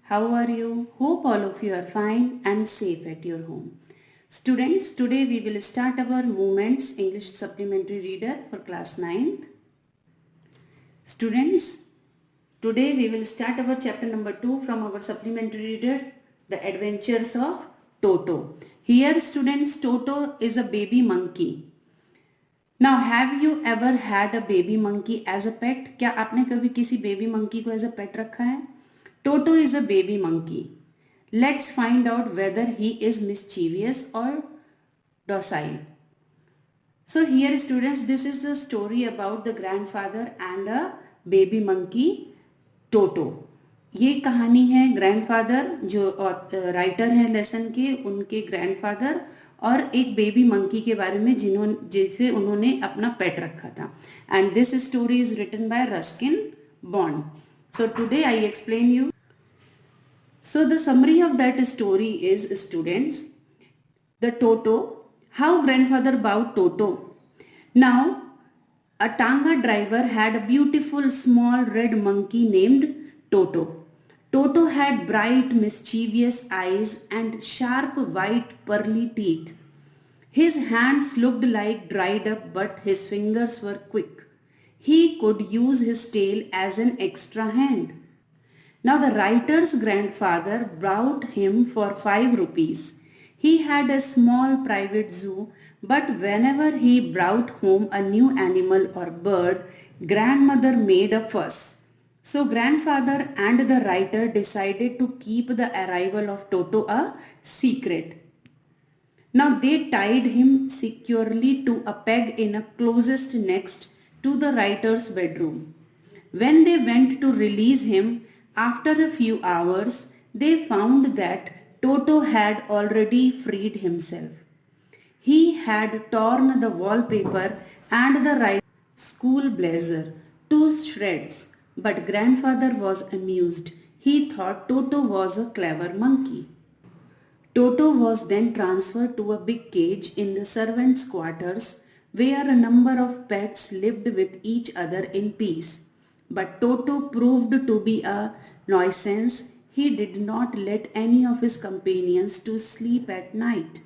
How are you? Hope all of you are fine and safe at your home. Students, today we will start our Movements English Supplementary Reader for class 9th. Students, today we will start our chapter number 2 from our supplementary reader, The Adventures of Toto. Here students, Toto is a baby monkey. Now, have you ever had a baby monkey as a pet? क्या आपने कभी किसी baby monkey को as a pet रखा है? Toto is a baby monkey. Let's find out whether he is mischievous or docile. So here students, this is the story about the grandfather and a baby monkey Toto. ये कहानी है grandfather जो writer हैं lesson के, उनके grandfather और एक baby monkey के बारे में जिसे उन्होंने अपना पेट रखा था. And this story is written by Ruskin Bond. So today I explain you. So the summary of that story is students, the Toto, how grandfather bought Toto. Now a tanga driver had a beautiful small red monkey named Toto. Toto had bright, mischievous eyes and sharp, white, pearly teeth. His hands looked like dried up, but his fingers were quick. He could use his tail as an extra hand. Now the writer's grandfather bought him for 5 rupees. He had a small private zoo, but whenever he brought home a new animal or bird, grandmother made a fuss. So grandfather and the writer decided to keep the arrival of Toto a secret. Now they tied him securely to a peg in a closest next to the writer's bedroom. When they went to release him, after a few hours, they found that Toto had already freed himself. He had torn the wallpaper and the writer's school blazer to shreds, but grandfather was amused. He thought Toto was a clever monkey. Toto was then transferred to a big cage in the servants' quarters where a number of pets lived with each other in peace. But Toto proved to be a nuisance. He did not let any of his companions to sleep at night.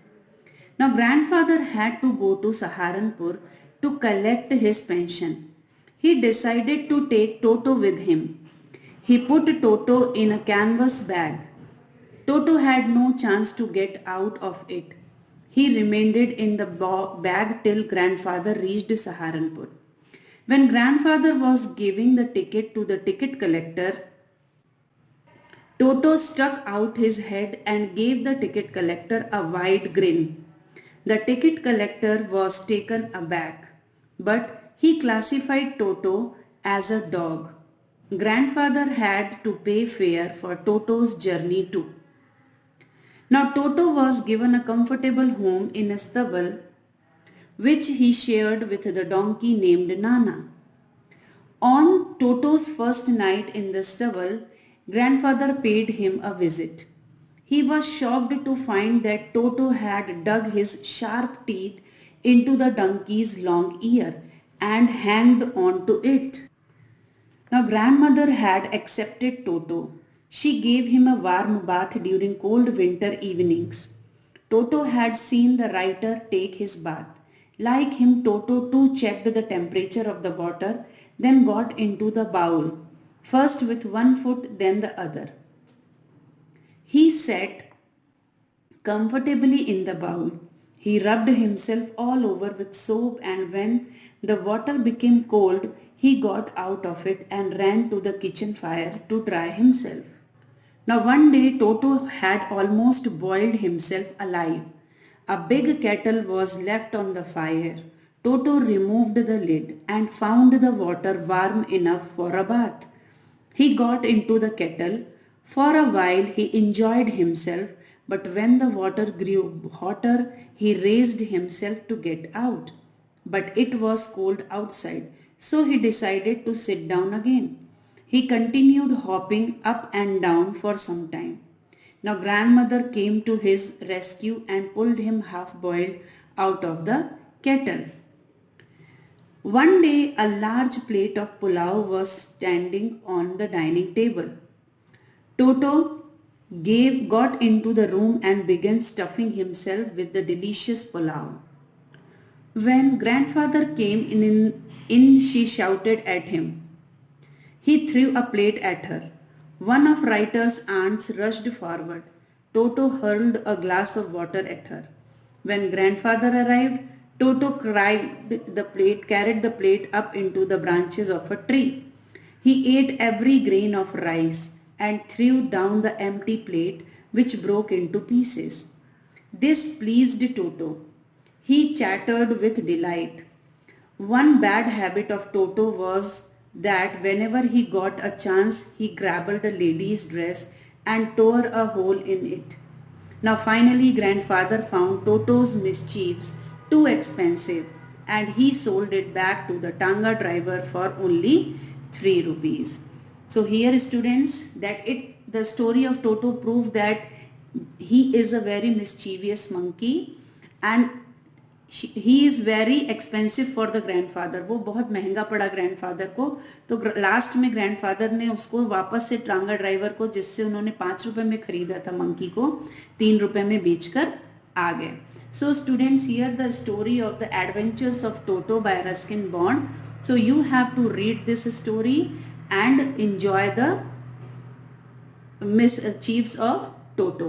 Now grandfather had to go to Saharanpur to collect his pension. He decided to take Toto with him. He put Toto in a canvas bag. Toto had no chance to get out of it. He remained in the bag till grandfather reached Saharanpur. When grandfather was giving the ticket to the ticket collector, Toto stuck out his head and gave the ticket collector a wide grin. The ticket collector was taken aback, but he classified Toto as a dog. Grandfather had to pay fare for Toto's journey too. Now Toto was given a comfortable home in a stable which he shared with the donkey named Nana. On Toto's first night in the stable, grandfather paid him a visit. He was shocked to find that Toto had dug his sharp teeth into the donkey's long ear and hanged on to it. Now grandmother had accepted Toto. She gave him a warm bath during cold winter evenings. Toto had seen the writer take his bath. Like him, Toto too checked the temperature of the water, then got into the bowl, first with one foot, then the other. He sat comfortably in the bowl. He rubbed himself all over with soap, and when the water became cold, he got out of it and ran to the kitchen fire to dry himself. Now one day Toto had almost boiled himself alive. A big kettle was left on the fire. Toto removed the lid and found the water warm enough for a bath. He got into the kettle. For a while he enjoyed himself, but when the water grew hotter, he raised himself to get out. But it was cold outside, so he decided to sit down again. He continued hopping up and down for some time. Now grandmother came to his rescue and pulled him half-boiled out of the kettle. One day a large plate of pulao was standing on the dining table. Toto got into the room and began stuffing himself with the delicious pulao. When grandfather came in, she shouted at him. He threw a plate at her. One of Ryder's aunts rushed forward. Toto hurled a glass of water at her. When grandfather arrived, Toto carried the plate up into the branches of a tree. He ate every grain of rice and threw down the empty plate, which broke into pieces. This pleased Toto. He chattered with delight. One bad habit of Toto was that whenever he got a chance, he grabbed a lady's dress and tore a hole in it. Now finally grandfather found Toto's mischiefs too expensive and he sold it back to the tanga driver for only 3 rupees. So here students, the story of Toto proved that he is a very mischievous monkey and he is very expensive for the grandfather. वो बहुत महंगा पड़ा grandfather को. तो last में grandfather ने उसको वापस से टांगा ड्राइवर को, जिससे उन्होंने 5 रुपए में खरीदा था मंकी को, 3 रुपए में बेचकर आ गए. So students, here the story of the adventures of Toto by Ruskin Bond. So you have to read this story and enjoy the mischiefs of Toto.